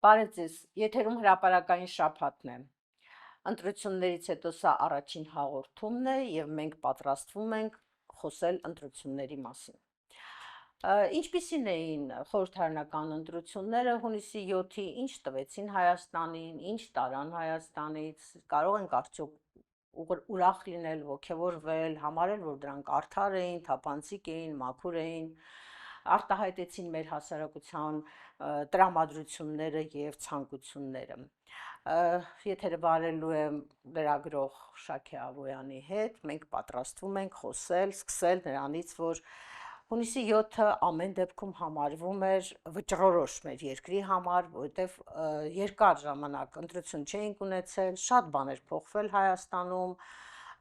Բարև ձեզ, եթերում հրապարակային շաբաթն է։ Ընտրություններից հետո սա առաջին հաղորդումն է եւ մենք պատրաստվում ենք խոսել ընտրությունների մասին։ Ինչպիսին էին խորհրդարանական ընտրությունները հունիսի 7-ի, ինչ տվեցին Հայաստանին, ինչ տարան Հայաստանից, կարող ենք արդյոք ուրախ լինել, ոգևորվել, համարել, որ դրանք արդար էին, թափանցիկ էին, մաքուր էին, արտահայտեցին մեր հասարակության տրամադրությունները եւ ցանկությունները։ Եթերը վարելու եմ լրագրող Շաքե Ավոյանի հետ, մենք պատրաստվում ենք խոսել, սկսել նրանից, որ հունիսի 7-ը ամեն դեպքում համարվում էր վճռորոշ մեր երկրի համար, որովհետև երկար ժամանակ ընտրություն չէինք ունեցել, շատ բաներ փոխվել Հայաստանում,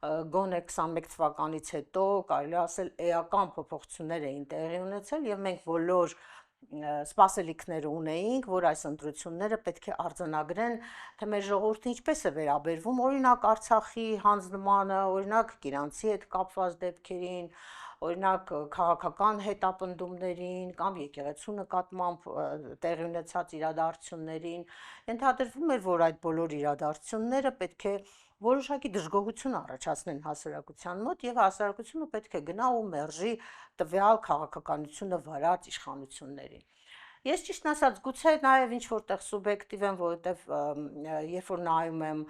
գոնե 21 թվականից հետո կարելի ասել էական փոփոխություններ էին տեղի ունեցել եւ մենք բոլոր սպասելիքները ունեինք, որ այս ընտրությունները պետք է արձանագրեն, թե մեր ժողովուրդը ինչպես է վերաբերվում, օրինակ Արցախի հանձնմանը, օրինակ Կիրանցի հետ կապված դեպքերին, օրինակ քաղաքական հետապնդումներին կամ եկեղեցու նկատմամբ տեղի ունեցած իրադարձություններին, ենթադրվում էր, որ այդ բոլոր իրադարձությունները պետք է որոշակի դժգոհություն առաջացնեն հասարակության մոտ եւ հասարակությունը պետք է գնա ու մերժի տվյալ քաղաքականությունը վարած իշխանություններին։ Ես ճիշտն ասած գուցե նաև ինչ որտեղ սուբյեկտիվ եմ, որովհետև երբ որ նայում եմ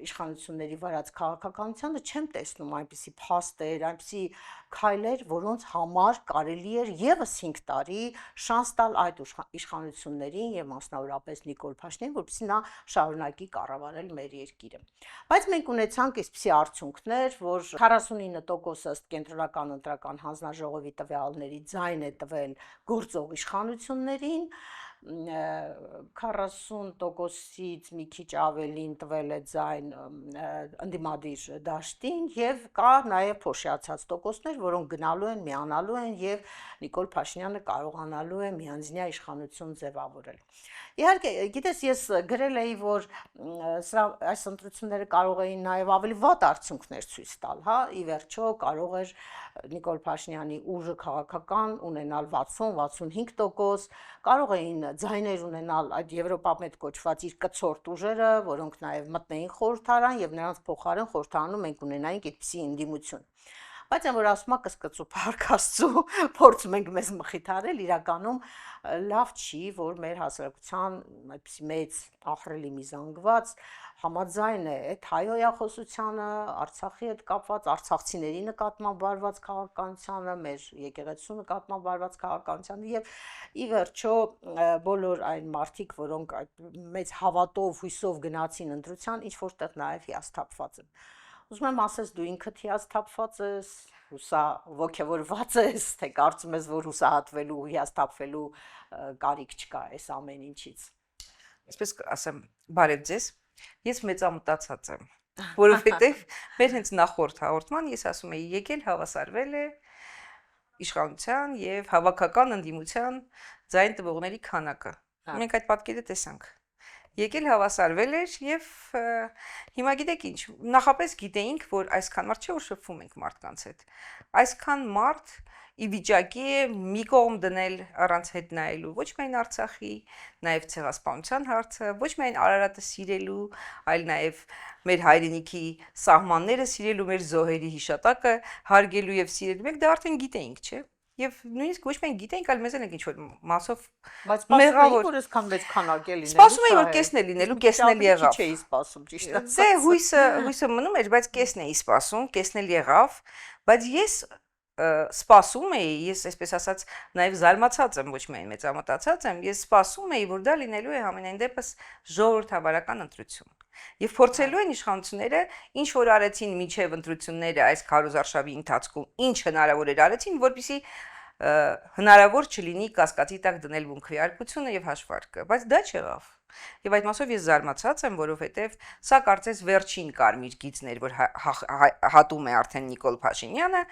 իշխանությունների վարած քաղաքականությանը, չեմ տեսնում այնպիսի փաստեր, այնպիսի քայլեր, որոնց համար կարելի էր եւս 5 տարի շանս տալ այդ իշխանություններին եւ մասնավորապես Նիկոլ Փաշինյանին, որպեսզի նա շարունակի կառավարել մեր երկիրը։ Բայց մենք ունեցանք այսպիսի արդյունքներ, որ 49% ըստ կենտրոնական ընտրական հանձնաժողովի տվյալների ձայն է տվել գործող իշխանություններին, 40%-ից մի քիչ ավելին տվել է ձայն ընդդիմադիր դաշտին եւ կա նաեւ փոշիացած տոկոսներ, որոնք գնալու են, միանալու են եւ Նիկոլ Փաշինյանը կարողանալու է միանձնյա իշխանություն ձևավորել։ Իհարկե, գիտես, ես գրել էի, որ այս ընտրությունները կարող էին նաեւ ավելի վատ արդյունքներ ցույց տալ, հա, ի վերջո կարող էր Նիկոլ Փաշինյանի ուժը քաղաքական ունենալ 60-65%, կարող էին ձայներ ունենալ այդ Եվրոպամետ կոչված իր կցորդ ուժերը, որոնք նաև մտնեին խորհրդարան եւ նրանց փոխարեն խորհրդարանում մենք ունենայինք այդպիսի ընդդիմություն։ Բայց այն որ ասում է կսկծու Փառք Աստծո, փորձում ենք մեզ մխիթարել, իրականում լավ չի, որ մեր հասարակության այդպիսի մեծ ահռելի մի զանգված համաձայն է այդ հայոյախոսությանը, Արցախի հետ կապված, արցախցիների նկատմամբ վարված քաղաքականությանը, մեր եկեղեցու նկատմամբ վարված քաղաքականությանը եւ ի վերջո բոլոր այն մարդիկ, որոնք մեծ հավատով, հույսով գնացին ընտրության, ինչ որտեղ նաեւ հիասթափված են։ Ուզում եմ ասես դու ինքդ հիասթափված ես, ոգևորված ես, թե կարծում ես, որ հուսահատվելու, հիասթափվելու կարիք չկա այս ամեն ինչից։ Այսպես ասեմ, բարև ձեզ։ Ես մեծամտածած եմ, որովհետև մեր հենց նախորդ հաղորդման ես ասում եի, եկել հավասարվել է իշխանության եւ հավաքական ընդդիմության ձայն տվողների քանակը։ Մենք այդ պատկերը տեսանք։ Եկել հավասարվել էր եւ հիմա գիտեք ինչ, նախապես գիտեինք, որ այսքան մարդ չէ, որ շփվում ենք մարդկանց հետ։ Այսքան մարդ ի վիճակի է մի կողմ դնել առանց հետ նայելու ոչ միայն Արցախի, նաեւ ցեղասպանության հարցը, ոչ միայն Արարատը սիրելու, այլ նաեւ մեր հայրենիքի սահմանները սիրելու, մեր զոհերի հիշատակը հարգելու եւ սիրելու։ Մենք դա արդեն գիտեինք, չէ՞։ Եվ նույնիսկ ոչ միայն գիտենք, այլ մեզ էլ ենք ինչ-որ մասով մեղավոր, որ այսքան մեծ քանակ է լինելու։ Սպասում էի, որ կեսն է լինելու, կեսն էլ եղավ։ Չէի սպասում, ճիշտ է։ Դե հույսը մնում էր, բայց կեսն էի սպասում, կեսն էլ եղավ, բայց ես սպասում էի, ես այսպես ասած նաև զարմացած եմ, ոչ միայն մեծամտածած եմ, ես սպասում էի, որ դա լինելու է համենայն դեպս ժողովրդավարական ընտրություն։ Եվ փորձելու են իշխանությունները ինչ որ արեցին միջև ընտրությունները այս քարոզարշավի ընթացքում, ինչ հնարավոր էր արեցին, որպեսզի հնարավոր չլինի կասկածի տակ դնել բունքվեարկությունը եւ հաշվարկը, բայց դա չեղավ։ Եվ այդ մասով ես զարմացած եմ, որովհետև սա կարծես վերջին կարմիր գիծն էր, որ հատում է արդեն Նիկոլ Փաշինյանը,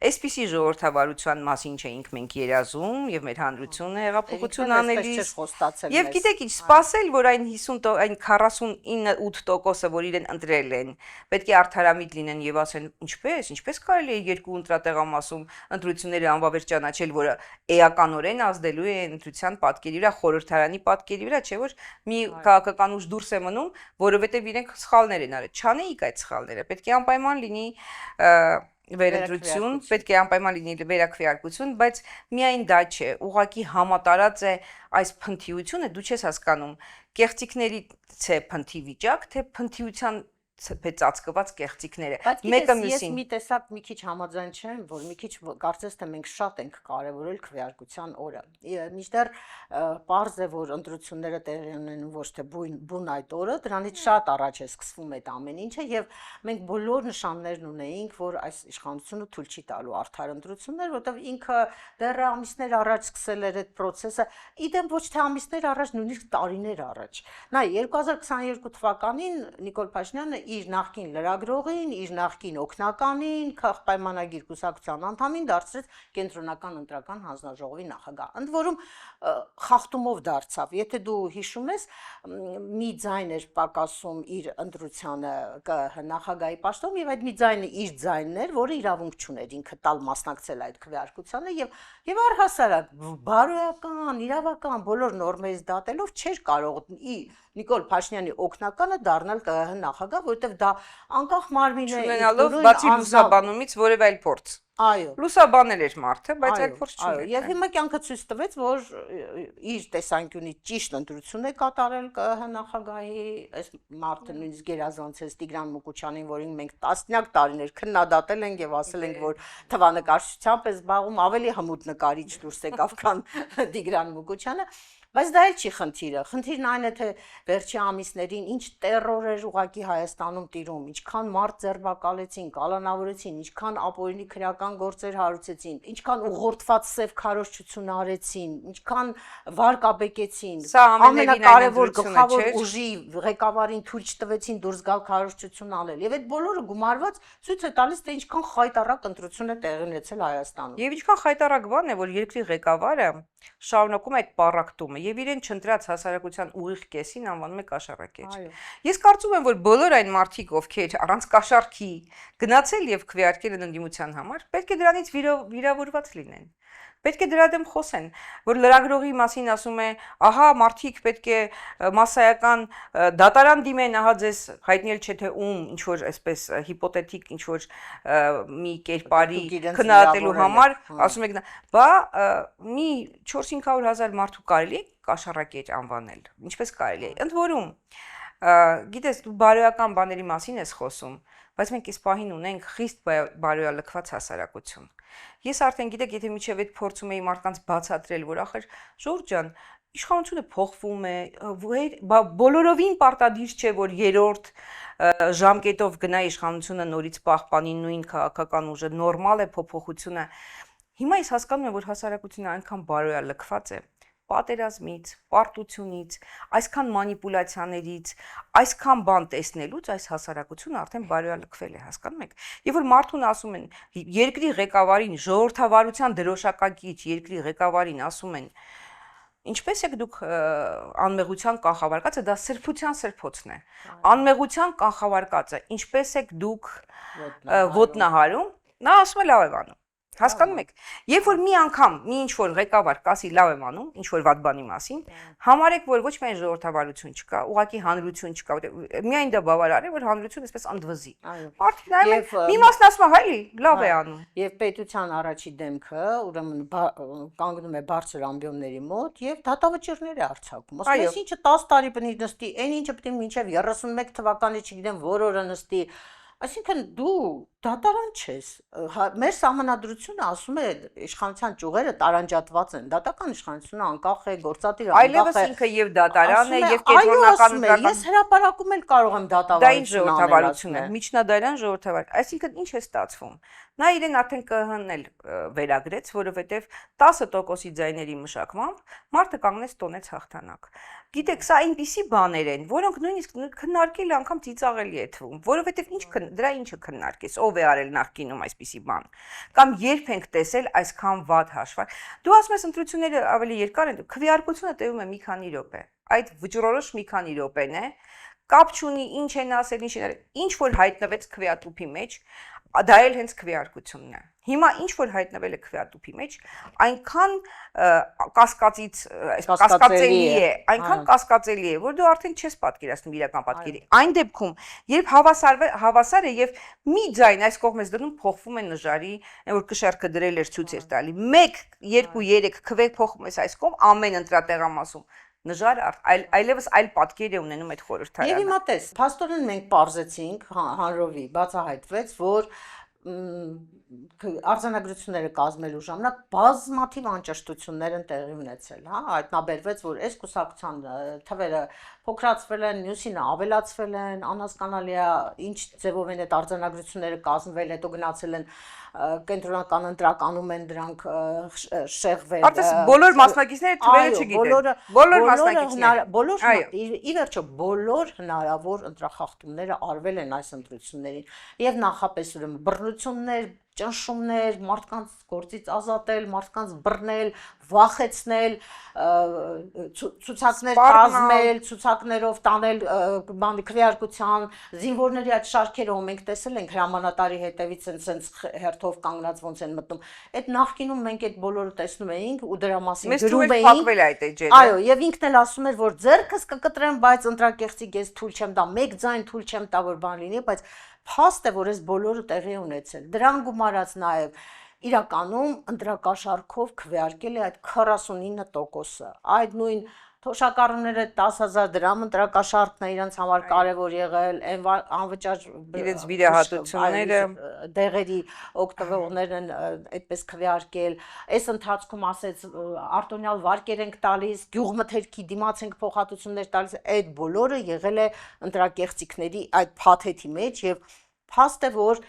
այսպիսի ժողովրդավարության մասին չէինք մենք երազում եւ մեր հանրությունը հեղափոխություն անելիս։ Եվ գիտեք ինչ, սпасել, որ այն 50 այն 49.8%-ը, որ իրեն ընտրել են, պետք է արդարամիտ լինեն եւ ասեն, ինչպես կարելի է երկու ընտրատեղամասում ընտրությունները անվավեր ճանաչել, որը էականորեն ազդելու է ընտրության պատկերի վրա, խորհրդարանի պատկերի վրա, չէ՞ որ մի քաղաքական ուժ դուրս է մնում, որովհետեւ իրենք սխալներ են արել։ Չանեիք այդ սխալները, պետք է անպայման լինի վերընտրություն, պետք է անպայման լինի վերակվեարկություն, բայց միայն դա չէ, ուղղակի համատարած է այս փնթիությունը, դու չես հասկանում, կեղծիքներից է փնթի վիճակ, թե փնթիության ծածկված կեղծիքները։ Մեկը մյուսին։ Ես մի տեսակ մի քիչ համաձայն չեմ, որ մի քիչ կարծես թե մենք շատ ենք կարևորել քվեարկության օրը։ Մինչդեռ պարզ է, որ ընտրությունները տեղի ունեն ոչ թե բուն այդ օրը, դրանից շատ առաջ է սկսվում այդ ամեն ինչը եւ մենք բոլոր նշաններն ունեինք, որ այս իշխանությունը թույլ չի տալու արդար ընտրություններ, որտեղ ինքը դեռ ամիսներ առաջ սկսել էր այդ process-ը, իդեմ ոչ թե ամիսներ առաջ, նույնիսկ տարիներ առաջ։ Նա 2022 թվականին Նիկոլ Փաշինյանը իր նախկին լրագրողին, իր նախկին օգնականին, պայմանագիր կուսակցության անդամին դարձրեց կենտրոնական ընտրական հանձնաժողովի նախագահ։ Ընդ որում խախտումով դարձավ։ Եթե դու հիշում ես, մի ձայն էր պակասում իր ընտրությանը նախագահի պաշտոնում եւ այդ մի ձայնը իր ձայնն էր, որը իրավունք չուներ ինքը տալ մասնակցել այդ քվեարկությանը եւ առհասարակ բարոյական, իրավական բոլոր նորմերից դատելով չէր կարող Նիկոլ Փաշինյանի օգնականը դառնալ ԿՀ նախագահ, որովհետև դա անկախ մարմին է, ունենալով բացի լուսաբանումից որևէ այլ փորձ։ Այո։ Լուսաբանել էր մարդը, բայց այլ փորձ չուներ։ Այո, եւ հիմա կյանքը ցույց տվեց, որ իր տեսանկյունից ճիշտ ընտրություն է կատարել ԿՀ նախագահի, այս մարդը նույնիսկ գերազանցեց Տիգրան Մուկուչյանին, որին մենք տասնյակ տարիներ քննադատել ենք եւ ասել ենք, որ թվանկարչությամբ է զբաղվում, ավելի հմուտ նկարիչ դուրս եկավ, քան Տիգրան Մուկուչյանը։ Բայց դա էլ չի խնդիրը։ Խնդիրն այն է, թե վերջի ամիսներին ինչ տերոր էր ուղակի Հայաստանում տիրում, ինչքան մարդ ձերբակալեցին, կալանավորեցին, ինչքան ապօրինի քրեական գործեր հարուցեցին, ինչքան ուղղորդված սև քարոզչություն արեցին, ինչքան վարկաբեկեցին, ամենակարևոր գլխավոր ուժի ղեկավարին թույլ չտվեցին դուրս գալ քարոզչություն անել։ Եվ այդ բոլորը գումարված ցույց է տալիս, թե ինչքան խայտառակ ընտրություն է տեղի ունեցել Հայաստանում։ Եվ ինչքան խայտառակ բան է, որ երկրի ղեկավարը շարունակում է այդ պառակտումը եւ իրեն չընտրած հասարակության ուղիղ կեսին անվանում է կաշառակեր։ Ես կարծում եմ, որ բոլոր այն մարդիկ, ովքեր առանց կաշառքի գնացել եւ քվեարկել են ընդդիմության համար, պետք է դրանից վիրավորված լինեն։ Պետք է դրա դեմ խոսեն, որ լրագրողի մասին ասում է, ահա մարդիկ պետք է մասսայական դատարան դիմեն, ահա ձեզ հայտնել չէ թե ում, ինչ որ այսպես հիպոթետիկ ինչ որ մի կերպարի քննադատելու համար, ասում եք, բա մի 400-500 հազար մարդու կարելի է կաշառակեր անվանել, ինչպես կարելի է։ Ընդ որում, գիտես, դու բարոյական բաների մասին ես խոսում, բայց մենք այս պահին ունենք խիստ բարոյալքված հասարակություն։ Ես արդեն գիտեք, եթե միջև այդ փորձում էի մարդկանց բացատրել, որ ախր Ժորժ ջան, իշխանությունը փոխվում է, բոլորովին պարտադիր չէ, որ երրորդ ժամկետով գնա իշխանությունը նորից պահպանի նույն քաղաքական ուժը, նորմալ է փոփոխությունը։ Հիմա ես հասկանում եմ, որ հասարակությունը այնքան բարոյալքված է, պատերազմից, պարտությունից, այսքան մանիպուլյացիաներից, այսքան բան տեսնելուց այս հասարակությունը արդեն բարոյալքվել է, հասկանում եք։ Եվ որ մարդուն ասում են, երկրի ղեկավարին, ժողովրդավարության դրոշակակից երկրի ղեկավարին ասում են, ինչպես եք դուք անմեղության կանխավարկածը, դա սրբության սրբոցն է։ Անմեղության կանխավարկածը, ինչպես եք դուք ոտնահարում, նա ասում է լավ եմ անում։ Հասկանում եք, երբ որ մի անգամ մի ինչ-որ ղեկավար կասի լավ եմ անում, ինչ-որ վատ բանի մասին, համարեք, որ ոչ միայն ժողովրդավարություն չկա, ուղղակի հանրություն չկա, միայն դա բավարար է, որ հանրությունը այսպես ընդվզի։ Մարդիկ նայում են, մի մասն ասում է, հայլի, լավ է անում։ Եվ պետության առաջի դեմքը, ուրեմն կանգնում է բարձր ամբիոնների մոտ եւ դատավճիռներ է արձակում։ Ասում է, ինչը 10 տարի բնի նստի, այն ինչը պետք է մինչեւ 31 թվականի, չգիտեմ, որ օրը նստի։ Այսինքն դու Դատարան չես։ Մեր սահմանադրությունը ասում է իշխանության ճյուղերը տարանջատված են։ Դատական իշխանությունը անկախ է, գործադիրը անկախ Այլևս է։ ինքը եւ դատարան է եւ Այո, կենտրոնական ասում է, ես հրապարակում էլ կարող եմ դա ինչ դատավարություն ժողովրդավարություն է, անել, միջնադարյան ժողովրդավար։ Այսինքն ինչ է ստացվում։ Նա իրեն արդեն ԿՀ-ն էլ վերագրեց, որովհետեւ 10%-ի ձայների մշակմամբ մարդը կանգնեց տոնեց հաղթանակ։ Գիտեք, սա այնպիսի բաներ են, որոնք նույնիսկ քննարկել անգամ ծիծաղելի է թվում, որովհետեւ դրա ինչը քննարկես, ով է արել նախկինում այսպիսի բան։ Կամ երբ ենք տեսել այսքան վատ հաշվար։ Դու ասում ես ընտրությունները ավելի երկար են, քվեարկությունը տևում է մի քանի րոպե։ Այդ վճռորոշ մի քանի րոպեն է, կապ չունի ինչ են ասել, ինչ են արել, ինչ որ հայտնվեց քվեատուփի մեջ, դա էլ հենց քվեարկությունն է։ Հիմա ինչ որ հայտնվել է քվեատուփի մեջ, այնքան կասկածից, կասկածելի է, այնքան կասկածելի է, որ դու արդեն չես պատկերացնում իրական պատկերի։ Այն դեպքում, երբ հավասար է եւ մի ձայն այս կողմից դնում փոխվում է նժարի, այն որ կշեռքը դրել էր ցույց էր տալի։ 1, 2, 3 քվե փոխում ես այս կողմ ամեն ընտրատեղամասում։ Նժար այլևս այլ պատկեր է ունենում այդ խորհրդարանը։ Եվ հիմա տես, փաստորեն մենք պարզեցինք, հանրովի բացահայտվեց, որ արձանագրությունները կազմելու ժամանակ բազմաթիվ անճշտություններ են տեղի ունեցել, հա, հայտնաբերվեց, որ այս կուսակցության թվերը փոքրացվել են, մյուսինը ավելացվել են, անհասկանալի է, ինչ ձևով են այդ արձանագրությունները կազմվել, հետո գնացել են կենտրոնական ընտրականում են դրանք շեղվել։ Արդեն բոլոր մասնակիցները թվերը չգիտեն։ Բոլոր մասնակիցները։ Ի վերջո բոլոր հնարավոր ընտրախախտումները արվել են այս ընտրություններին եւ նախապես ուրեմն բռնություններ, ճնշումներ, մարդկանց գործից ազատել, մարդկանց բռնել, վախեցնել, ցուցակներ կազմել, ցուցակներով տանել բանի քվեարկության, զինվորների այդ շարքերը, ով մենք տեսել ենք հրամանատարի հետևից sense հերթով կանգնած ոնց են մտնում։ Այդ նախկինում մենք այդ բոլորը տեսնում էինք ու դրա մասին գրում էինք։ Այո, եւ ինքն էլ ասում էր, որ ձերքս կկտրեմ, բայց ընտրակեղծի ես թույլ չեմ տա, մեկ ձայն թույլ չեմ տա, որ բան լինի, բայց փաստ է, որ այս բոլորը տեղի ունեցել։ Դրան գումարած նաև իրականում ընտրակաշառքով քվեարկել է այդ 49%-ը։ Այդ նույն թոշակառուները 10,000 դրամ ընտրակաշառքն է իրենց համար կարևոր եղել, անվճար իրենց վիրահատությունները դեղերի օգտվողներն են այդպես քվեարկել։ Այս ընթացքում ասեց արտոնյալ վարկեր ենք տալիս, գյուղմթերքի դիմաց ենք փոխհատուցումներ տալիս, այդ բոլորը եղել է ընտրակեղծիքների այդ փաթեթի մեջ եւ փաստ է, որ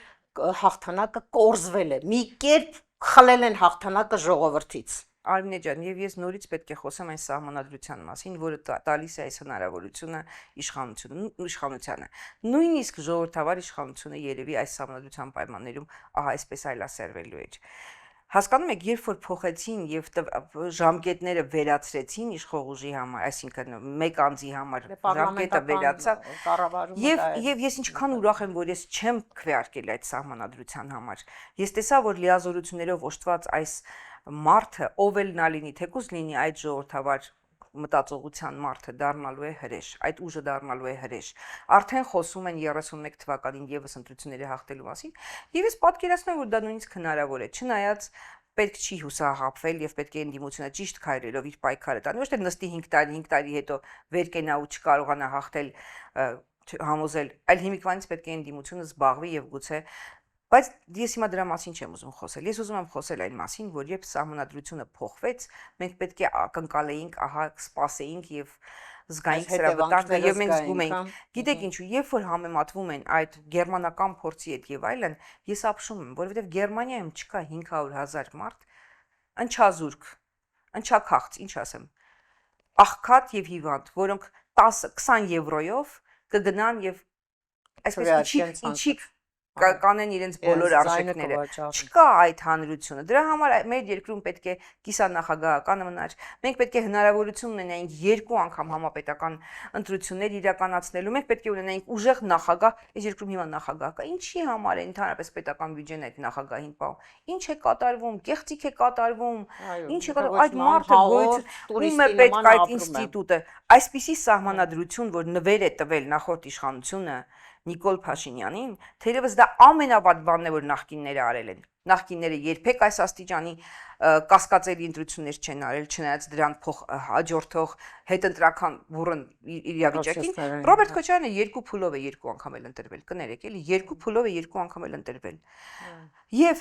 հաղթանակը կորզվել է։ Մի կերպ խլել են հաղթանակը ժողովրդից։ Արմինե ջան, եւ ես նորից պետք է խոսեմ այն սահմանադրության մասին, որը տալիս է այս հնարավորությունը իշխանությանը։ Նույնիսկ ժողովրդավար իշխանությունը երևի այս սահմանադրության պայմաններում ահա այսպես այլասերվելու էր։ Հասկանում եք, երբ որ փոխեցին եւ ժամկետները վերացրեցին իշխող ուժի համար, այսինքն մեկ անձի համար ժամկետը վերացավ, եւ ես ինչքան ուրախ եմ, որ ես չեմ քվեարկել այդ սահմանադրության համար։ Ես տեսա, որ լիազորություններով օժտված այս մարդը, ով էլ նա լինի, թեկուզ լինի այդ ժողովրդավար մտածողության մարդը դառնալու է հրեշ, այդ ուժը դառնալու է հրեշ։ Արդեն խոսում են 31 թվականին եւս ընտրությունների հաղթելու մասին, եւ ես պատկերացնում եմ, որ դա նույնիսկ հնարավոր է, չնայած պետք չի հուսահատվել եւ պետք է ընդդիմությունը ճիշտ քայլերով իր պայքարը տանի, ոչ թե նստի 5 տարի հետո վեր կենա ու չկարողանա հաղթել, համոզել, այլ հիմիկվանից պետք է ընդդիմությունը զբաղվի եւ գուցե Բայց ես հիմա դրա մասին չեմ ուզում խոսել։ Ես ուզում եմ խոսել այն մասին, որ երբ սահմանադրությունը փոխվեց, մենք պետք է ակնկալեինք, ահա սպասեինք եւ զգայինք սրա վտանգը եւ մենք զգում էինք։ Գիտեք ինչու, երբ որ համեմատվում են այդ գերմանական փորձի հետ եւ այլն, ես ապշում եմ, որովհետեւ Գերմանիայում չկա 500,000 մարդ ընչազուրկ, ընչաքաղց, ինչ ասեմ, աղքատ եւ հիվանդ, որոնք 10-20 եվրոյով կգնան եւ այսպես իչիկ կանեն իրենց բոլոր արժեքները։ Չկա այդ հանրությունը։ Դրա համար մեր երկրում պետք է կիսանախագահական մնար։ Մենք պետք է հնարավորություն ունենայինք 2 անգամ համապետական ընտրություններ իրականացնելու։ Մենք պետք է ունենայինք ուժեղ նախագահ, այս երկրում հիմա նախագահ կա։ Ինչի համար է ընդհանրապես պետական բյուջեն այդ նախագահին պահում։ Ինչ է կատարվում, կեղծիք է կատարվում։ Ինչ է կատարվում, այդ մարդը գոյություն է պետք այդ ինստիտուտը։ Այսպիսի սահմանադրություն, որ նվեր է տվել նախորդ իշխանությունը Նիկոլ Փաշինյանին, թերևս դա ամենավատ բանն է, որ նախկինները արել են։ Նախկինները երբեք այս աստիճանի կասկածելի ընտրություններ չեն արել, չնայած դրան հաջորդող հետընտրական բուրըն իրավիճակին։ Ռոբերտ Քոչարյանը 2 փուլով է 2 անգամ էլ ընտրվել, կներեք, էլի 2 փուլով է 2 անգամ էլ ընտրվել։ Եվ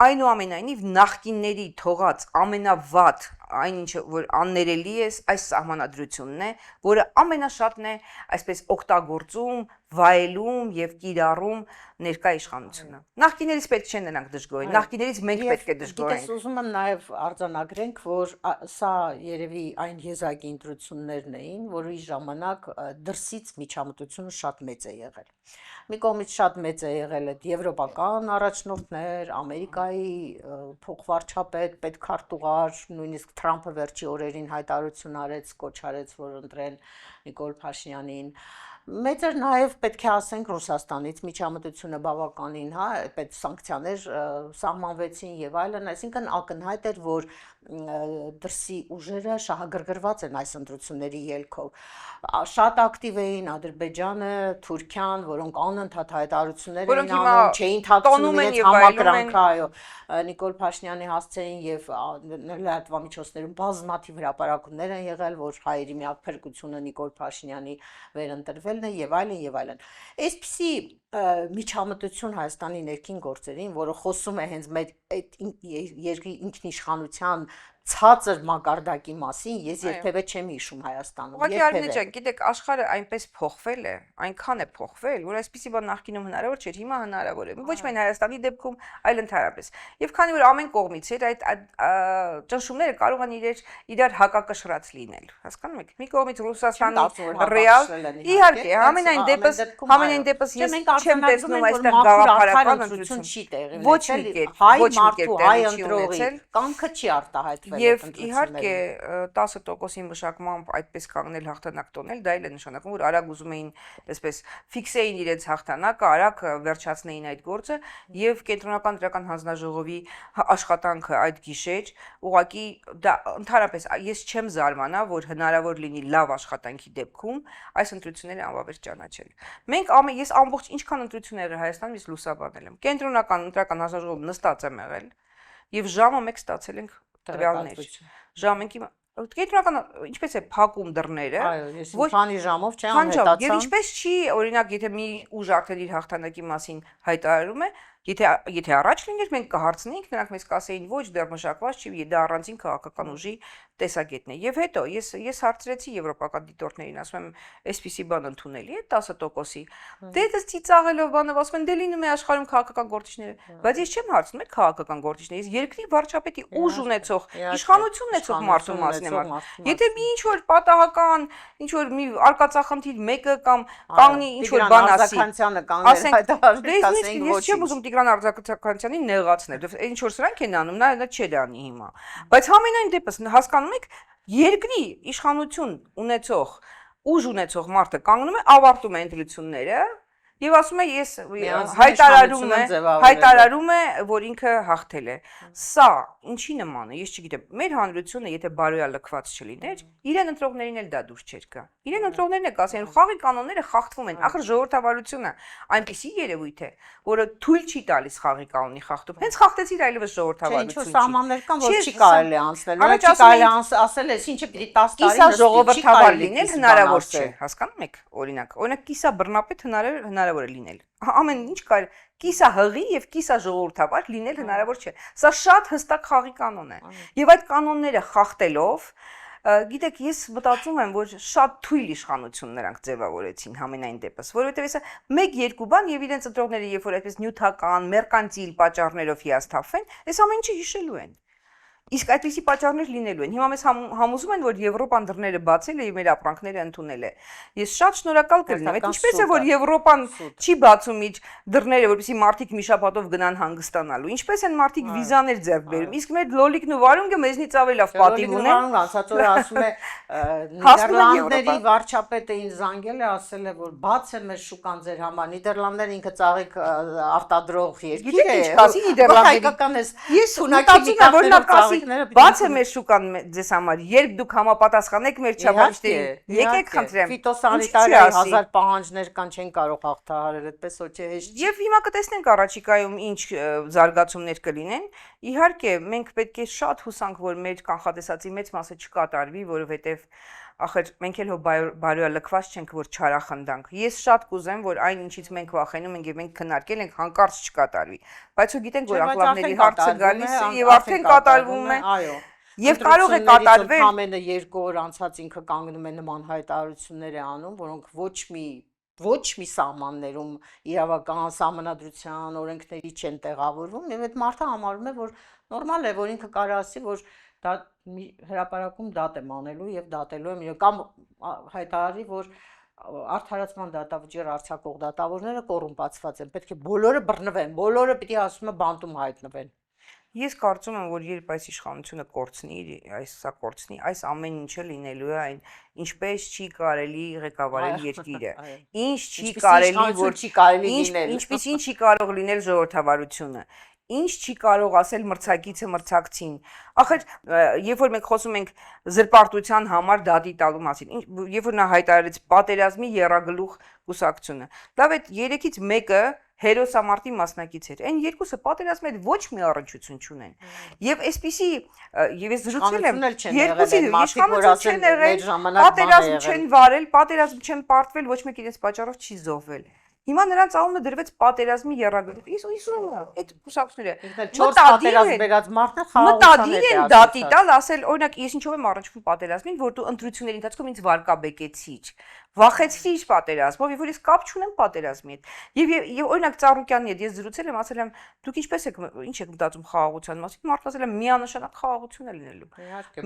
այնուամենայնիվ նախկինների թողած ամենավատ այնինչը որ աններելի է այս սահմանադրությունն է, որը ամենաշատն է այսպես օգտագործում, վայելում եւ կիրառում ներկա իշխանությունը։ Նախկիներից պետք չէ նրանք դժգոհեն, նախկիներից մենք պետք է դժգոհենք։ Գիտես, ուզում եմ նաեւ արձանագրենք, որ սա երևի այն եզակի ընտրություններն էին, որի ժամանակ դրսից միջամտությունը շատ մեծ է եղել։ Մի կողմից շատ մեծ է եղել այդ եվրոպական առաջնորդներ, Ամերիկայի փոխվարչապետ, պետքարտուղար, նույնիսկ Թրամփը վերջի օրերին հայտարարություն արեց, կոչ արեց, որ ընտրեն Նիկոլ Փաշինյանին։ Մեծ էր նաև պետք է ասենք Ռուսաստանից միջամտությունը բավականին, հա, այդ սանկցիաներ սահմանվեցին եւ այլն, այսինքն ակնհայտ էր, որ դրսի ուժերը շահագրգռված են այս ընտրությունների ելքով։ Շատ ակտիվ էին Ադրբեջանը, Թուրքիան, որոնք անընդհատ հայտարարություններ էին անում, չէին թաքցնում իրենց համակրանքը, այո, Նիկոլ Փաշինյանի հասցեին եւ լրատվամիջոցներում բազմաթիվ հրապարակումներ են եղել, որ հայերի միակ փրկությունը Նիկոլ Փաշինյանի վերընտրվելն է եւ այլն եւ այլն։ Այսպիսի միջամտություն Հայաստանի ներքին գործերին, որը խոսում է հենց մեր այդ երկրի ինքնիշխանության ցածր մակարդակի մասին, ես երբևէ չեմ հիշում Հայաստանում։ Ուղղակի Արինե ջան, գիտեք, աշխարհը այնպես փոխվել է, այնքան է փոխվել, որ այսպիսի բան նախկինում հնարավոր չէր, հիմա հնարավոր է։ Ոչ միայն Հայաստանի դեպքում, այլ ընդհանրապես։ Եվ քանի որ ամեն կողմից էր այդ ճնշումները կարող են իրար հակակշռած լինել, հասկանում եք։ Մի կողմից Ռուսաստանի ռեալ, իհարկե, ամենայն դեպս ես չեմ տեսնում այստեղ գաղափարական ընտրություն չի տեղի ունեցել, ոչ մի կերպ հայ ընտրողի կամքը չի արտահայտվել։ Եվ իհարկե 10%-ի մշակմամբ այդպես կանգնել հաղթանակ տոնել, դա էլ է նշանակում, որ արագ ուզում էին այսպես ֆիքսեին իրենց հաղթանակը, արագ վերջացնեին այդ գործը եւ կենտրոնական դրական հանձնաժողովի աշխատանքը այդ գիշեր, ուղղակի դա ընդհանրապես ես չեմ զարմանա, որ հնարավոր լինի լավ աշխատանքի դեպքում այս ընտրությունները անվավեր ճանաչել։ Ես ամբողջ ինչքան ընտրություններ Հայաստանում ես լուսաբանել եմ։ Կենտրոնական ընտրական հանձնաժողով նստած եմ եղել եւ ժամը 1 ստացել ենք տվյալներ։ Ժամենքի կենտրոնական ինչպես է փակում դռները։ Այո, ես քանի ժամով չեմ հետացան։ Եվ ինչպես չի, օրինակ, եթե մի ուժ արդեն իր հաղթանակի մասին հայտարարում է, եթե առաջ լիներ մենք կհարցնեինք, նրանք մեզ կասեին ոչ, դեռ մշակված չի, դա առանցին քաղաքական ուժի տեսակետն է։ Եվ հետո ես հարցրեցի եվրոպական դիտորդներին, ասում եմ, այսպիսի բան ընդունելի է 10%-ի։ Դե դա ծիծաղելով բանով ասում են, դե լինում է աշխարհում քաղաքական գործիչները, բայց ես չեմ հարցնում եք քաղաքական գործիչներ, ես երկրի վարչապետի ուժ ունեցող, իշխանություն ունեցող մարդու մասին եմ ասում։ Եթե մի ինչ որ պատահական, ինչ որ մի արկածախնդիր մեկը կամ կանգնի ինչ որ բան ասի, ասենք, ես չեմ ուզում Տիգրան Արձականյանին նեղացնել, ինչ որ սրանք են անում, նա չէր անի հիմա։ Բայց համենայն դեպս հասկանում եք, երկրի իշխանություն ունեցող, ուժ ունեցող մարդը կանգնում է, ավարտում է ընտրությունները եւ ասում է ես հայտարարում է, որ ինքը հաղթել է։ Սա ինչի նման է, ես չգիտեմ։ Մեր հանրությունը, եթե բարոյալքված չլիներ, իրեն ընտրողներին էլ դա դուր չէր գա։ Իրեն ընտրողներն է կասեն, խաղի կանոնները խախտվում են։ Ախր ժողովրդավարությունը այնպիսի երևույթ է, որը թույլ չի տալիս խաղի կանոնի խախտում։ Հենց խախտեցիր այլևս ժողովրդավարություն։ Ինչ որ սահմաններ կան, որ չի կարելի անցնել։ Որ չի կարելի ասել է, ինչը պիտի 10 տարի նստի, ժողովրդավար լինել հնարավոր չէ, հասկանում եք, օրինակ կիսա բռնապետ հնարավոր է լինել։ Ամեն ինչ կար կիսա հղի եւ կիսա ժողովրդավար լինել հնարավոր չէ։ Սա շատ հստակ խաղի կանոն է։ Եվ այդ կանոնները խախտելով, գիտեք, ես մտածում եմ, որ շատ թույլ իշխանություն նրանք ձևավորեցին համենայն դեպս, որովհետեւ հեսա 1-2 բան եւ իրենց ընտրողները երբ որ այդպես նյութական, մերկանտիլ պատճառներով հիասթափվեն, այս ամեն ինչը հիշելու են։ Իսկ այդպիսի պատճառներ լինելու են։ Հիմա մեզ համոզում են, որ Եվրոպան դռները բացել է եւ մեր ապրանքները ընդունել է։ Ես շատ շնորհակալ կլինեմ։ Այդ ինչպես է, որ Եվրոպան չի բացում իր դռները, որպեսզի մարդիկ մի շաբաթով գնան հանգստանալու։ Ինչպես են մարդիկ վիզաներ ձեռք բերում։ Իսկ մեր լոլիկն ու վարունգը մեզնից ավելի լավ պատիվ ունեն։ Անցած օրը ասում է Նիդերլանդների վարչապետը ինձ զանգել է, ասել է, որ բաց է մեր շուկան ձեր համար։ Նիդերլանդները ինքը ծաղիկ արտադրող երկիր է։ Գիտեք ինչ կասի Նիդերլանդերի։ Հայկական է։ Ես ունակի մի կապերով ծաղիկ բաց է մեր շուկան ձեզ համար, երբ դուք համապատասխանեք մեր չափանիշներին, եկեք խնդրեմ։ Ֆիտոսանիտարիայի 1000 պահանջներ կան, չեն կարող հաղթահարել, այդպես ոչ է հեշտ։ Եվ հիմա կտեսնենք առաջիկայում ինչ զարգացումներ կլինեն։ Իհարկե, մենք պետք է շատ հուսանք, որ մեր կանխատեսածի մեծ մասը չկատարվի, որովհետև ախր մենք էլ բարոյալքված չենք, որ չարախնդանք։ Ես շատ կուզեմ, որ այն ինչից մենք վախենում ենք եւ մենք քննարկել ենք, հանկարծ չկատարվի։ Բայց ու գիտենք, որ անկլավների հարցը գալիս է եւ արդեն կատարվում է։ Այո։ Եվ կարող է կատարվել ամենը 2 օր անցած ինքը կանգնում է նման հայտարարություններ է անում, որոնք ոչ մի սահմաններում իրավական սահմանադրության օրենքների չեն տեղավորվում եւ այդ մարդը համարում է, որ նորմալ է, որ ինքը կարող ասի, որ դա հրապարակում դատ եմ անելու եւ դատելու եմ կամ հայտարարի, որ արդարացման դատավճիռ արձակող դատավորները կոռումպացված են, պետք է բոլորը բռնվեն, բոլորը պիտի ասում է բանտում հայտնվեն։ Ես կարծում եմ, որ երբ այս իշխանությունը կորցնի, այս ամեն ինչը լինելու է այն, ինչպես չի կարելի ղեկավարել երկիրը, ինչ չի կարելի, ինչպիսին չի կարող լինել ժողովրդավարությունը, ինչ չի կարող ասել մրցակիցը մրցակցին։ Ախր երբ որ մենք խոսում ենք զրպարտության համար դատի տալու մասին, երբ որ նա հայտարարեց պատերազմի եռագլուխ կուսակցությունը, լավ է 3-ից մեկը հերոսամարտի մասնակից էր։ Այն երկուսը պատերազմի հետ ոչ մի առնչություն չունեն։ Եվ այսպիսի եւ ես զրուցել եմ երկուսի իշխանություն չեն եղել, պատերազմ չեն վարել, պատերազմ չեն պարտվել, ոչ մեկ իրենց պատճառով չի զոհվել։ Հիմա նրանց անունը դրվեց պատերազմի եռագլուխ։ Իսու այդ կուսակցությունները 4 պատերազմ բերած մարդը մտադիր են դատի տալ, ասել օրինակ ես ինչով եմ առնչվում պատերազմին, որ դու ընտրությունների ընթացքում ինձ վարկաբեկեցիր, վախեցրիր պատերազմով, եւ որ ես կապ չունեմ պատերազմի հետ։ Եվ օրինակ Ծառուկյանի հետ ես զրուցել եմ, ասել եմ դուք ինչ եք մտածում խաղաղության մասին, մարդը ասել է միանշանակ խաղաղություն է լինելու։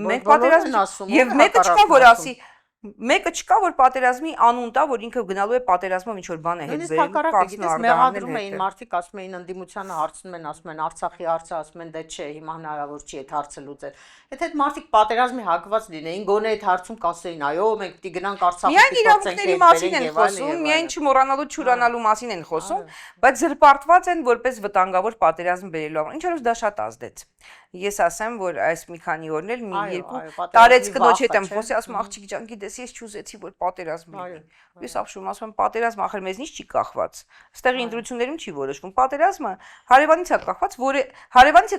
Մենք պատերազմ եւ մեկը չկա որ ասի Մեկը չկա, որ պատերազմի անուն տա, որ ինքը գնալու է պատերազմով ինչ որ բան է հետ բերելու, կարծում եմ մեղադրում էին մարդիկ, ասում էին ընդդիմությանը հարցնում են, ասում են Արցախի հարցը, ասում են դե չէ, հիմա հնարավոր չի այդ հարցը լուծել։ Եթե այդ մարդիկ պատերազմի հակված լինեին, գոնե այդ հարցում կասեին, այո, մենք պիտի գնանք Արցախի միայն իրավունքների մասին են խոսում, միայն չմոռանալու չուրանալու մասին են խոսում, բայց զրպարտված են որպես վտանգավոր պատերազմ բերելու համար։ Ինչ որ դա շատ ազդեց։ Ես ասեմ, որ այս մի քանի օրն էլ մի երկու տարեց կնոջ հետ եմ խոսի, ասում աղջիկ ջան, գիտես, ես չուզեցի, որ պատերազմ լինի։ Ես ապշում, ասում եմ, պատերազմ ախր մեզնից չի կախված։ Այստեղ ընտրություններում չի որոշվում։ Պատերազմը հարևանից է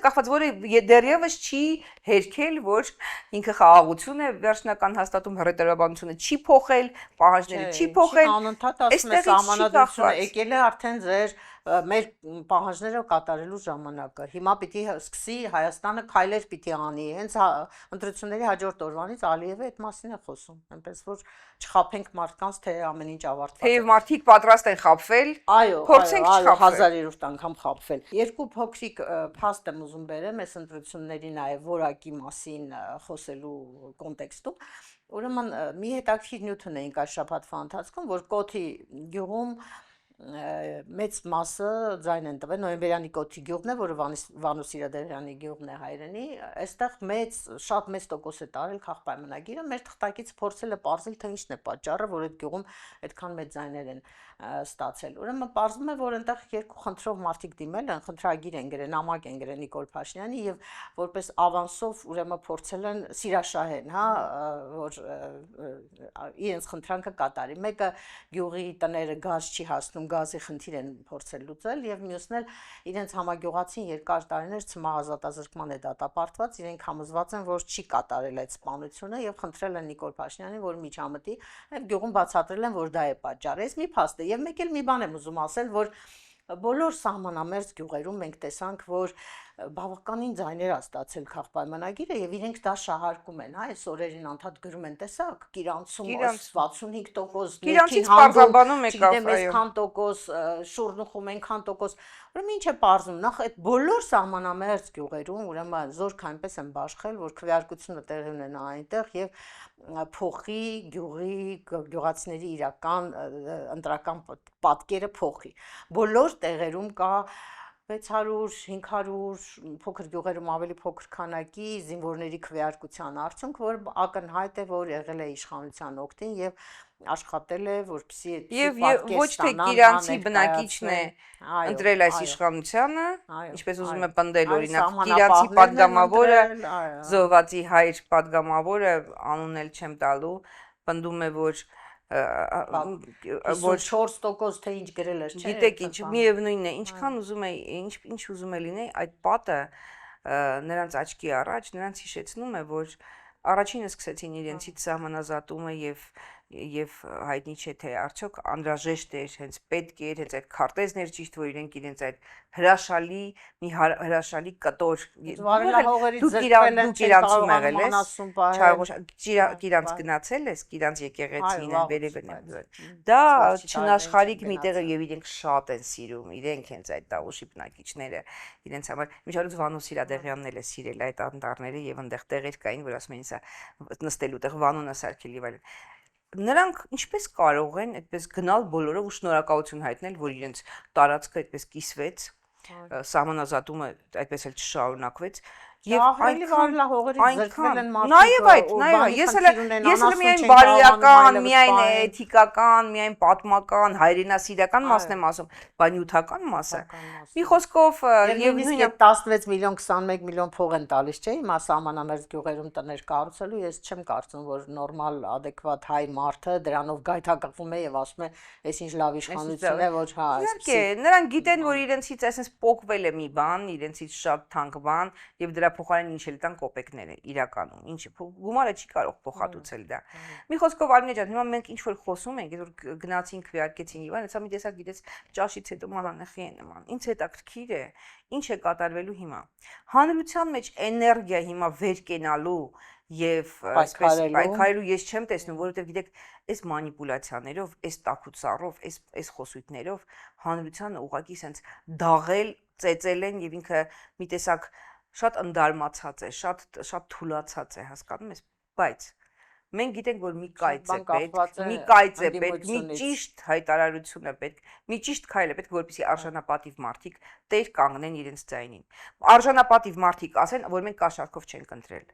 կախված, որը դեռևս չի հերքել, որ ինքը խաղաղություն է վերջնական հաստատում, հռետորաբանությունը չի փոխել, պահանջները չի փոխել։ Անընդհատ ասում է սահմանադրությունը եկել է արդեն ձեր մեր պահանջները կատարելու ժամանակը։ Հիմա պիտի սկսի Հայաստանը քայլեր պիտի անի։ Հենց ընտրությունների հաջորդ օրվանից Ալիևը այդ մասին է խոսում, այնպես որ չխաբենք մարդկանց, թե ամեն ինչ ավարտված է։ Թեև մարդիկ պատրաստ են խաբվել, փորձենք չխաբվել։ 1000-րդ անգամ խաբվել։ Երկու փոքրիկ փաստ եմ ուզում բերեմ այս ընտրությունների նաև որակի մասին խոսելու կոնտեքստում։ Ուրեմն մի հետաքրքիր նյութ ունենք այս շաբաթվա ընթացքում, որ Կոթի գյուղում մեծ մասը ձայն են տվել Նոյեմբերյանի Կոթի գյուղն է, որը Վանո Սիրադեղյանի գյուղն է հայրենի, այստեղ շատ մեծ տոկոս է տարել քաղաքապայմանագիրը, մեր թղթակիցը փորձել է պարզել, թե ինչն է պատճառը, որ այդ գյուղում այդքան մեծ ձայներ են ստացել։ Ուրեմն պարզվում է, որ այնտեղ երկու խնդրով մարդիկ դիմել են, խնդրագիր են գրել, նամակ են գրել Նիկոլ Փաշինյանի եւ որպես ավանսով ուրեմն փորձել են սիրաշահեն, հա, որ իրենց խնդրանքը կատարի։ Մեկը գյուղի տները գազ չի հասնում, գազի խնդիր են փորձել լուծել եւ մյուսն էլ իրենց համագյուղացին երկար տարիներ ցմահազատազրկման է դատապարտված, իրենք համոզված են, որ չի կատարել այդ սպանությունը եւ խնդրել են Նիկոլ Փաշինյանին, որ միջամտի, եւ գյուղում բացատրել են, որ դա է պատճառը։ Այս մի փաստ է եւ մեկ էլ մի բան եմ ուզում ասել, որ բոլոր սահմանամերձ գյուղերում մենք տեսանք, որ բավականին ձայներ է ստացել քաղաքապայմանագիրը եւ իրենք դա շահարկում են, հա, այս օրերին անդադ գրում են, տեսակ, Կիրանցում 65%, Կիրանցից բարձաբանում եկավ, այո, այսքան տոկոս, Շուրնուխում այնքան տոկոս, ուրեմն ինչ է բարձում, նախ այդ բոլոր սահմանամերձ գյուղերում, ուրեմն զորք այնպես են բաշխել, որ քվեարկությունը տեղի ունենա այնտեղ եւ փոխի գյուղի գյուղացիների իրական ընտրական պատկերը փոխի։ Բոլոր տեղերում կա 600, 500 փոքր գյուղերում ավելի փոքր քանակի զինվորների քվեարկության արդյունք, որ ակնհայտ է, որ եղել է իշխանության օգտին եւ աշխատել է, որպեսզի Եվ պատկեր ոչ թե ստանան, Կիրանցի բնակիչն է այո, ընտրել այս այո, իշխանությանը, այո, ինչպես ուզում այո, է պնդել այո, օրինակ սահմանապահներն Կիրանցի են падգամավորը, ընտրել, այո, զոհվածի հայր падգամավորը, անուն էլ չեմ տալու, պնդում է, որ 54% թե ինչ գրել էր, չէ՞։ Գիտեք ինչ, միևնույնն է, ինչքան ուզում է, ինչ ուզում է լինի, այդ պատը նրանց աչքի առաջ, նրանց հիշեցնում է, որ առաջինը սկսեցին իրենցից սահմանազատումը եւ հայտնի չէ թե արդյոք անհրաժեշտ էր, հենց պետք էր, հենց այդ քարտեզն էր ճիշտ, որ իրենք իրենց այդ հրաշալի, մի հրաշալի կտոր Վարելահողերից զրկվել են, չեն կարողանում անասուն պահել։ Կիրանց գնացել ես, Կիրանց եկեղեցին են վերևն են։ Դա չնաշխարհիկ մի տեղ է եւ իրենք շատ են սիրում, իրենք հենց այդ Տավուշի բնակիչները իրենց համար։ Միջալուց Վանո Սիրադեղյանն էլ է սիրել այդ անտառները եւ այնտեղ տեղեր կային, որ ասում էին սա նստելու տեղ Վանոնը սարքելի վայր։ Նրանք ինչպես կարող են այդպես գնալ բոլորով ու շնորհակալություն հայտնել, որ իրենց տարածքը այդպես կիսվեց, սահմանազատումը այդպես էլ չշարունակվեց Եվ ահռելի վարելահողերից զրկվել են մարդիկ։ Նաեւ այդ, ես էլ միայն բարոյական, միայն էթիկական, միայն պատմական, հայրենասիրական մասն եմ ասում, բայց նյութական մասը։ Մի խոսքով եւ նույնիսկ 16 միլիոն 21 միլիոն փող են տալիս, չէ՞, հիմա սահմանամերձ գյուղերում տներ կառուցելու, ես չեմ կարծում, որ նորմալ adekvat հայ մարդը դրանով գայթակղվում է եւ ասում է, այս ինչ լավ իշխանություն է, ոչ հա, այսպես։ Նրանք գիտեն, որ իրենցից այսպես պոկվել է մի բան, իրենցից շատ թանկ բան եւ դրա փոխարեն ինչ էլ տան կոպեկները իրականում, ինչի գումարը չի կարող փոխհատուցել դա։ Մի խոսքով Արմինե ջան, հիմա մենք ինչ որ խոսում ենք, որ գնացինք քվեարկեցին Իվան, հեսա մի տեսակ գիտես ճաշից հետո մանանեխի է նման։ Ինչ հետաքրքիր է, ինչ է կատարվելու հիմա։ Հանրության մեջ էներգիա հիմա վեր կենալու եւ այսպես պայքարելու ես չեմ տեսնում, որովհետեւ գիտեք, այս մանիպուլյացիաներով, այս տաքուցառով, այս խոսույթներով հանրությանը ուղղակի sense դաղել, ծեծել են եւ ինքը մի տեսակ շատ ընդարմացած է, շատ թուլացած է, հասկանում ես, բայց մենք գիտենք, որ մի կայծ է պետք, մի ճիշտ հայտարարություն է պետք, մի ճիշտ քայլ է պետք, որպեսզի արժանապատիվ մարդիկ տեր կանգնեն իրենց ձայնին։ Արժանապատիվ մարդիկ ասեն, որ մենք կաշառքով չենք ընտրել։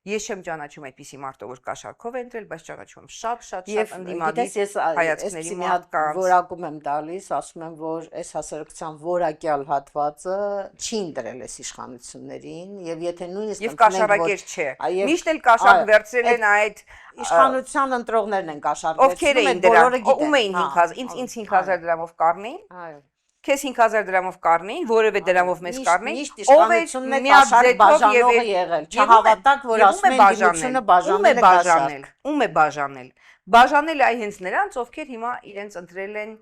Ես չեմ ճանաչում այդպիսի մարդը, որ կաշառքով է ընտրել, բայց ճանաչում եմ շատ ընդդիմադիր հայացքների մարդկանց։ Որակում եմ տալիս, ասում եմ, որ այս հասարակության որակյալ հատվածը չի ընտրել այս իշխանություններին եւ եթե նույնիսկ եւ կաշառակեր չէ։ Միշտ էլ կաշառք վերցրել են այդ իշխանության ընտրողներն են կաշառք վերցնում, բոլորը գիտեն։ Ում էին 5000, ինձ 5000 դրամով կառնեին։ Այո։ Քեզ 5000 դրամով կառնեին, որևէ դրամով մեզ կառնեին, ով է կաշառք բաժանողը եղել, չհավատակ, որ ասում են դիմությունը բաժանել է կաշառք։ Ում է բաժանել։ Բաժանել է այ հենց նրանց, ովքեր հիմա իրենց ընտրել են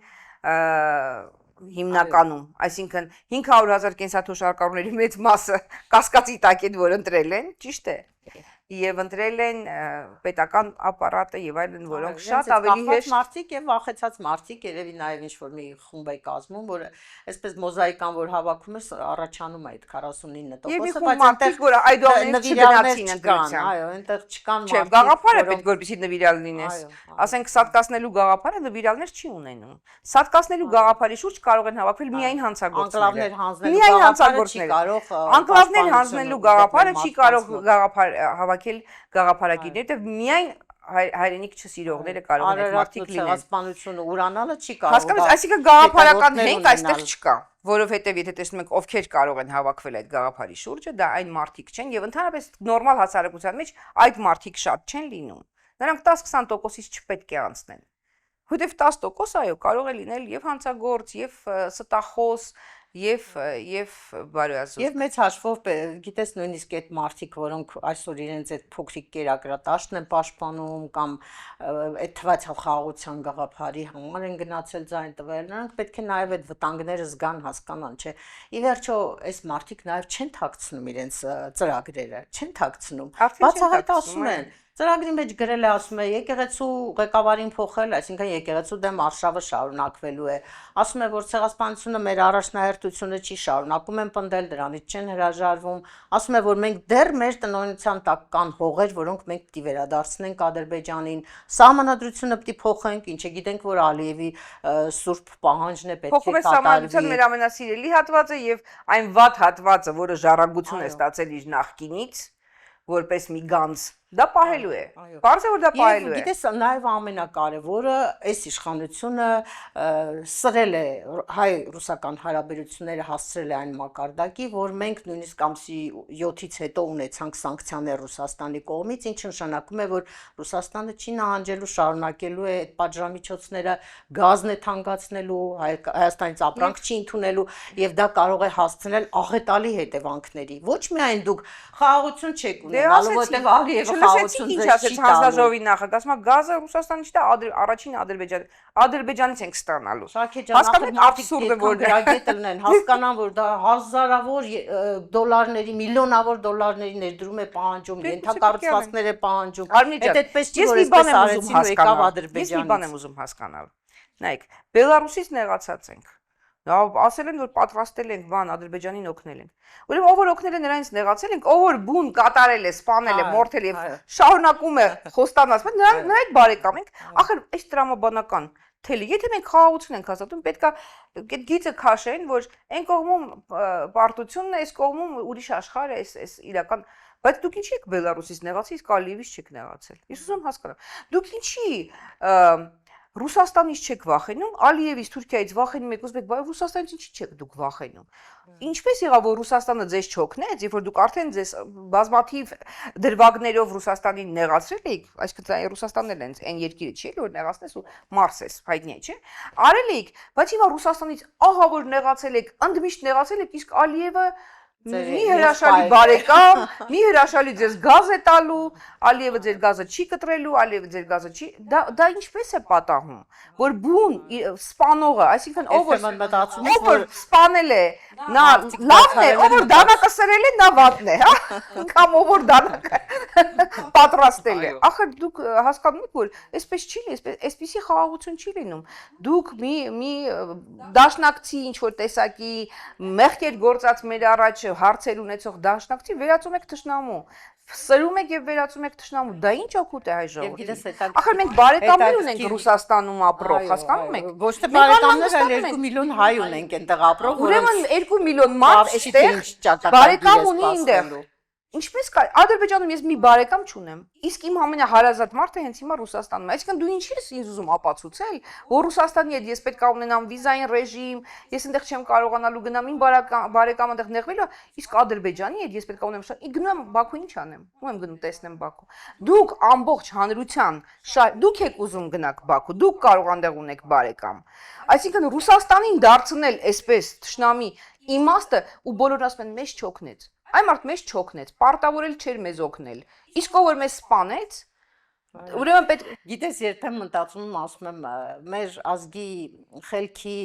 հիմնականում, այսինքն 500,000 կենսաթոշակառուների մեծ մասը կասկածի տակ են, որ ընտրել են, ճիշտ է։ Եվ ընտրել են պետական ապարատը եւ այլն, որոնք շատ ավելի հեշտ մարդիկ եւ վախեցած մարդիկ, երևի նաեւ ինչ որ մի խումբ է կազմում, որ այսպես մոզաիկան որ հավաքում է, առաջանում է այդ 49%-ը, բայց այնտեղ որ այդուհանդերձ չգնացին ընտրության։ Այո, այնտեղ չկան մարդիկ։ Չէ, գաղափարը պետք որպեսզի նվիրալ լինես։ Ասենք սատկացնելու գաղափարը նվիրալներ չի ունենում։ Սատկացնելու գաղափարի շուրջ կարող են հավաքվել միայն հանցագործներ։ Միայն հանցագործներ։ Անկլավներ հանձնելու գաղափարը չի կարող գաղափար հավաքել գաղափարագիրներ, դեռ միայն հայրենիք չսիրողները կարող են այդ մարդիկ լինեն։ Ցեղասպանությունը ուրանալը չի կարող։ Հասկանում, այսինքն գաղափարական հենք այստեղ չկա, որովհետև եթե տեսնում եք ովքեր կարող են հավաքվել այդ գաղափարի շուրջը, դա այն մարդիկ չեն եւ ընդհանրապես նորմալ հասարակության մեջ այդ մարդիկ շատ չեն լինում։ Նրանք 10-20%-ից չպետք է անցնեն։ Որտեվ 10% այո, կարող է լինել եւ հանցագործ, եւ ստախոս, եւ բարոյազոր։ Եվ մեծ հաշվով, գիտես, նույնիսկ այդ մարդիկ, որոնք այսօր իրենց այդ փոքրիկ կերակրատաշտն են պաշտպանում կամ այդ թվացավ խաղաղության գաղափարի համար են գնացել ձայն տվել, նրանք պետք է նաեւ այդ վտանգները զգան, հասկանան, չէ։ Ի վերջո, այս մարդիկ նաեւ չեն թաքցնում իրենց ծրագրերը, չեն թաքցնում։ Բացահայտ ասում են ծրագրի մեջ գրել է, ասում է, եկեղեցու ղեկավարին փոխել, այսինքն եկեղեցու դեմ արշավը շարունակվելու է։ Ասում է, որ ցեղասպանությունը մեր առաջնահերթությունը չի շարունակում են պնդել, դրանից չեն հրաժարվում։ Ասում է, որ մենք դեռ մեր տնօրինության տակ կան հողեր, որոնք մենք պիտի վերադարձնենք Ադրբեջանին։ Սահմանադրությունը պիտի փոխենք, ինչը գիտենք, որ Ալիևի սուրբ պահանջն է պետք է կատարվի։ Փոխում է սահմանադրության մեր ամենասիրելի հատվածը եւ այն վատ հատվածը, որը ժառանգություն է ստացել իր նախկինից, որպես մի գանձ Դա պահելու է։ Բարձր որ դա պահելու է։ Գիտես, նաև ամենակարևորը այս իշխանությունը սրել է հայ-ռուսական հարաբերությունները հասցրել է այն մակարդակի, որ մենք նույնիսկ ամսի 7-ից հետո ունեցանք սանկցիաներ Ռուսաստանի կողմից, ինչը նշանակում է, որ Ռուսաստանը չի նահանջելու, շարունակելու է այդ պատժամիջոցները, գազն է թանկացնելու, Հայաստանից ապրանք չի ընդունելու եւ դա կարող է հասցնել աղետալի հետևանքների։ Ոչ միայն դուք խաղաղություն չեք ունենալու, որտեղ Ալիևը խաղաղություն ինչ ասեց հանձնաժողովի նախագահ, ասում է գազը Ռուսաստանից չտա, առաջին Ադրբեջանից ենք ստանալու։ Հասկանու աբսուրդը որ գրագետը լինեն, հասկանան որ դա հազարավոր դոլարների, միլիոնավոր դոլարների ներդրում է պահանջում, ենթակառուցվածքներ է պահանջում։ Այդ այդպես չի որ այսպես արեցին ու եկավ Ադրբեջանից։ Ես մի բան եմ ուզում հասկանալ։ Նայեք, Բելարուսից նեղացած ենք։ Ասել են որ պատրաստել ենք բան Ադրբեջանին օգնել ենք։ Ուրեմն ով որ օգնել է նրանից նեղացել ենք, ով որ բուն կատարել է, սպանել է, մորթել եւ շարունակում է խոստանացնել, նրան այդ բարեկամ ենք։ Ախր այս տրամաբանական թելի, եթե մենք խաղաղություն ենք հաստատում, պետքա այդ գիծը քաշեն, որ այն կողմում պարտությունն է, այս կողմում ուրիշ աշխարհ է, այս իրական, բայց դուք ինչի եք Բելարուսից նեղացել, իսկ Ալիևից չեք նեղացել։ Ես ուզում հասկանամ։ Դուք ինչի Ռուսաստանից չեք վախենում, Ալիևից, Թուրքիայից վախենում եք, ուզբեք, բայց Ռուսաստանից ինչի չեք դուք վախենում։ Ինչպես եղավ որ Ռուսաստանը ձեզ չօգնեց, երբ որ դուք արդեն ձեզ բազմաթիվ դրվագներով Ռուսաստանին նեղացրել եք, այսինքն Ռուսաստանն էլ այն երկիրը չի, որ նեղացնես ու մարսես, հայտնի է, չէ՞։ Արել եք, բայց հիմա Ռուսաստանից ահա որ նեղացել եք, ընդմիշտ նեղացել եք, իսկ Ալիևը մի հրաշալի բարեկամ, մի հրաշալի ձեզ գազ է տալու, Ալիևը ձեր գազը չի կտրելու, Ալիևը ձեր գազը չի, դա ինչպես է պատահում, որ բուն սպանողը, այսինքն ով որ սպանել է, նա լավն է, ով որ դանակը սրել է, նա վատն է, հա, կամ ով որ դանակը պատրաստել է։ Ախր դուք հասկանում եք, որ այսպես չի լինի, այսպիսի խաղաղություն չի լինում։ Դուք մի դաշնակցի ինչ որ տեսակի մեղքեր գործած մեր առաջ հարցեր ունեցող դաշնակցի վերածում եք թշնամու, սրում եք եւ վերածում եք թշնամու, դա ինչ օգուտ է հայ ժողովրդին։ Ախր մենք բարեկամներ ունենք Ռուսաստանում ապրող, հասկանում եք։ Ոչ թե բարեկամներ, այլ 2 միլիոն հայ ունենք այնտեղ ապրող, ուրեմն 2 միլիոն մարդ այստեղ բարեկամ ունի այնտեղ։ Ինչպես կա Ադրբեջանում ես մի բարեկամ չունեմ, իսկ իմ ամենահարազատ մարդը հենց հիմա Ռուսաստանում է։ Այսինքն դու ինչի ես ինձ ուզում ապացուցել, որ Ռուսաստանի հետ ես պետք է ունենամ վիզային ռեժիմ, ես այնտեղ չեմ կարողանալու գնամ իմ բարեկամը այնտեղ նեղվելու, իսկ Ադրբեջանի հետ ես պետք է ունեմ շատ գնամ Բաքու ինչ անեմ։ Ո՞ւմ եմ գնում տեսնեմ Բաքու։ Դուք ամբողջ հանրության դուք եք ուզում գնաք Բաքու, դուք կարող այնտեղ ունեք բարեկամ։ Այսինքն Ռուսաստանին դարձնել այսպես թշնամի իմաստը ու բոլորն ասում են մեզ չօգնեց։ Այն մարդ մեզ չօգնեց, պարտավորել չէր մեզ օգնել։ Իսկ ով որ մեզ սպանեց, ուրեմն պետք գիտես երբեմն մտածում եմ ասում եմ մեր ազգի խելքի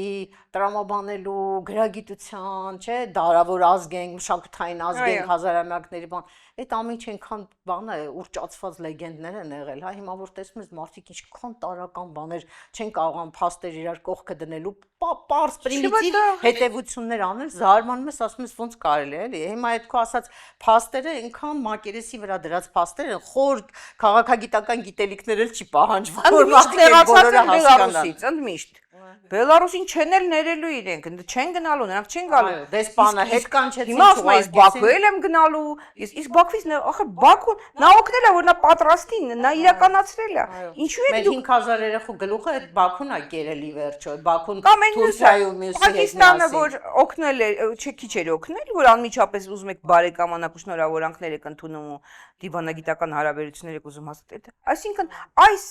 տրամաբանելու գրագիտության, չէ, դարավոր ազգ ենք, մշակութային ազգ ենք, հազարամյակների բան, այդ ամեն ինչ այնքան բան է, ուռճացված լեգենդներ են եղել, հա, հիմա որ տեսնում ես մարդիկ ինչքան տարական բաներ չեն կարողանում փաստեր իրար կողքը դնելու, պարզ պրիմիտիվ հետևություններ անել, զարմանում ես, ասում ես ոնց կարելի է, էլի, հիմա այդ քո ասած փաստերը այնքան մակերեսի վրա դրած փաստեր են, խոր քաղաքագիտական գիտելիքներ էլ չի պահանջվում, որ մարդիկ բոլորը հասկանան, ընդմիշտ Բելարուսին չեն էլ ներելու իրենք, չեն գնալու, նրանք չեն գալու։ Դեսպանը հետ կանչեցին։ Հիմա ասում ես Բաքու եմ գնալու, իսկ Բաքվից ախր Բաքու նա օգնել է, որ նա պատրաստի, նա իրականացրել է։ Ինչու է դու 5000 երեխու գլուխը այդ Բաքուն է կերելի վերջո, Բաքուն Թուրքիայում մյուսի հետ Պակիստանը որ օգնել է, քիչ էր օգնել, որ անմիջապես ուզում եք բարեկամանակ ու շնորհավորանքներ եք ընդունում ու դիվանագիտական հարաբերություններ եք ուզում հաստատել։ Այսինքն այս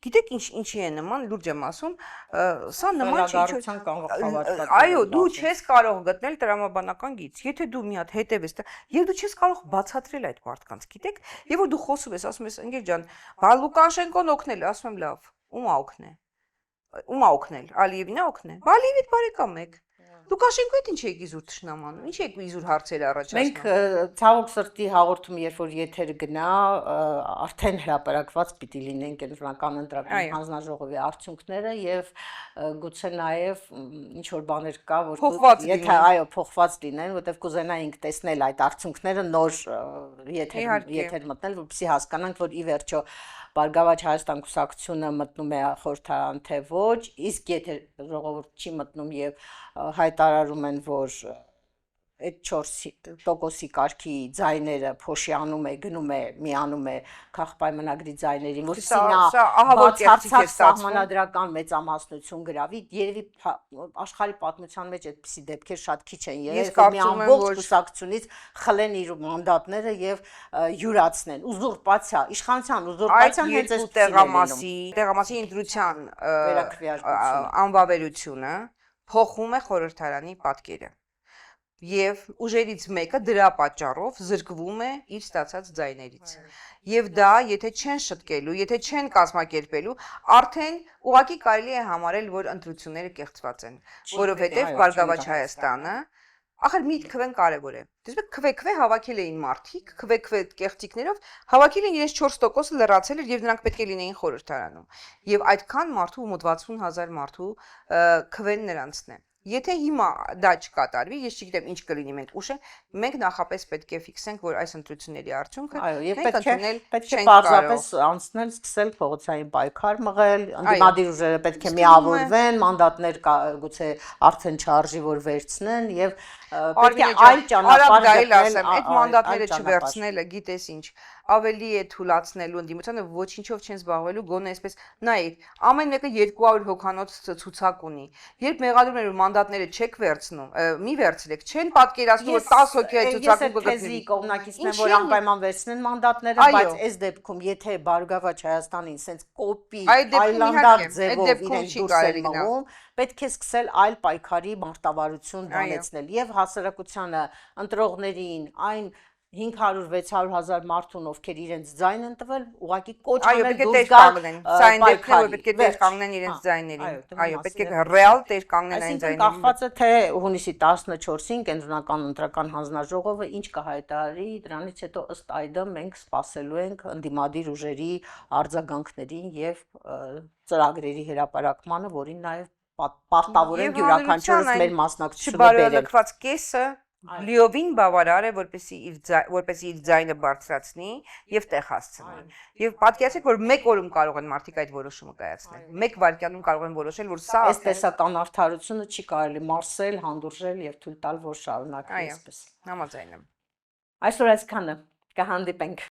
գիտեք ինչի է նման, լուրջ եմ ասում, սա նման չի։ Այո, դու չես կարող գտնել տրամաբանական գիծ, եթե դու մի հատ հետևես, եւ դու չես կարող բացատրել այդ մարդկանց, գիտեք, եւ որ դու խոսում ես, ասում ես, ընկեր ջան, Լուկաշենկոն օգնել է, ասում եմ լավ, ում է օգնել։ Ում է օգնել, Ալիևին է օգնել։ Ալիևիդ բարեկամ եք։ Լուկաշենկոյի ինչ եք իզուր թշնամանում, ինչ եք իզուր հարցեր առաջացնում։ Մենք ցավոք սրտի հաղորդում երբ որ եթեր գնա, արդեն հրապարակված պիտի լինեն կենտրոնական ընտրական հանձնաժողովի արդյունքները եւ գուցե նաեւ ինչ որ բաներ կա, որ եթե այո փոխված լինեն, որտեղ կուզենայինք տեսնել այդ արդյունքները նոր եթեր մտնել, որպեսզի հասկանանք, որ ի վերջո Բարգավաճ Հայաստան կուսակցությունը մտնում է խորհրդարան թե ոչ, իսկ եթե ժողովուրդ չի մտնում եւ հայտարարում են, որ այդ 4% կարգի ձայները փոշիանում է, գնում է, միանում է քաղաքապայմանագրի ձայներին, որովհետեւ Սա ահավոր կեղծիք է բացարձակ ստացվում։ սահմանադրական մեծամասնություն գրավի, երևի աշխարհի պատմության մեջ այդպիսի դեպքեր շատ քիչ են Ես եղել, որ մի կարծում եմ, ամբողջ որ- կուսակցությունից խլեն իր մանդատները եւ յուրացնեն։ Ուզուրպացիա, իշխանության Այդ ուզուրպացիան հենց երկու այսպեսին է լինում։ տեղամասի ընտրության Վերաքվեարկությունը։ անվավերությունը փոխում է խորհրդարանի պատկերը։ Եվ ուժերից մեկը դրա պատճառով զրկվում է իր ստացած ձայներից։ Եվ դա, եթե չեն շտկելու, եթե չեն կազմակերպելու, արդեն ուղղակի կարելի է համարել, որ ընտրությունները կեղծված են, որովհետև այո, Բարգավաճ չեն Հայաստանը ախր միտքվեն կարևոր է։ Դες քվեքվե հավաքել էին մարդիկ, քվեքվե կեղծիքներով հավաքել են իրենց 4%-ը լրացել էր եւ դրանք պետք է լինեին խորհրդարանում։ Եվ այդքան մարդու մոտ 60,000 մարդու քվեն նրանցն է։ Եթե հիմա դա չկատարվի, ես չգիտեմ ինչ կլինի, մենք նախապես պետք է ֆիքսենք, որ այս ընտրությունների արդյունքը Այո, եւ մենք պետք է ընդունել պետք է չենք պարզապես կարող։ անցնել, սկսել փողոցային պայքար մղել, ընդդիմադիր ուժերը պետք է միավորվեն, մանդատներ գուցե արդեն չարժի որ վերցնեն եւ պետք է այլ ճանապարհ ասեմ, գտնել, այդ մանդատները չվերցնելը, գիտես ինչ, ավելի է թույլատնելու ընդդիմությանը ոչինչով չեն զբաղվելու, գոնե այսպես նայեք, ամեն մեկը 200 հոգանոց ցուցակ ունի։ Երբ մեղադրում են որ մանդատները չեք վերցնում, մի վերցրեք, չեն պատկերացնում որ 10 հոգի այդ ցուցակում կգտնվի։ Կողմնակիցն են, Ինչի՞ որ անպայման վերցնեն մանդատները, Այո։ բայց այս դեպքում եթե Բարգավաճ Հայաստանին սենց կոպի Այդ դեպքում այլանդակ իհարկե, այդ ձևով դեպքում իրենք չի դուրս կարելի են գնալ։ մղում, պետք է սկսել այլ պայքարի մարտավարություն բանեցնել եւ հասարակությանը, ընտրողներին, այն 500-600 հազար մարդուն, ովքեր իրենց ձայն են տվել, ուղղակի կոչ Այո, անել պետք է դուրս տեր գալ կանգնեն։ Սա այն դեպքն է, որ պետք է տեր վերջ։ կանգնեն իրենց Հա, ձայներին։ այո, Այո, պետք է դրա ռեալ տեր կանգնեն այն Այսինքն ձայներին։ կախված է թե հունիսի 14-ին կենտրոնական ընտրական հանձնաժողովը ինչ կհայտարարի, դրանից հետո ըստ այդմ մենք սպասելու ենք ընդդիմադիր ուժերի արձագանքներին եւ ծրագրերի հրապարակմանը, որին նաեւ պարտավոր ենք յուրաքանչյուրս մեր մասնակցությունը բերել։ Չբարելակված կեսը լիովին բավարար է, որպեսզի իր ձայնը բարձրացնի եւ տեղ հասցնի։ Եվ պատկերացրեք, որ մեկ օրում կարող են մարդիկ այդ որոշումը կայացնել։ Մեկ վայրկյանում կարող են որոշել, որ սա Այս տեսական արդարությունը չի կարելի մարսել, հանդուրժել եւ թույլ տալ, որ շարունակվի Այո, այսպես։ համաձայն եմ։ Այսօր այսքանը կհանդիպենք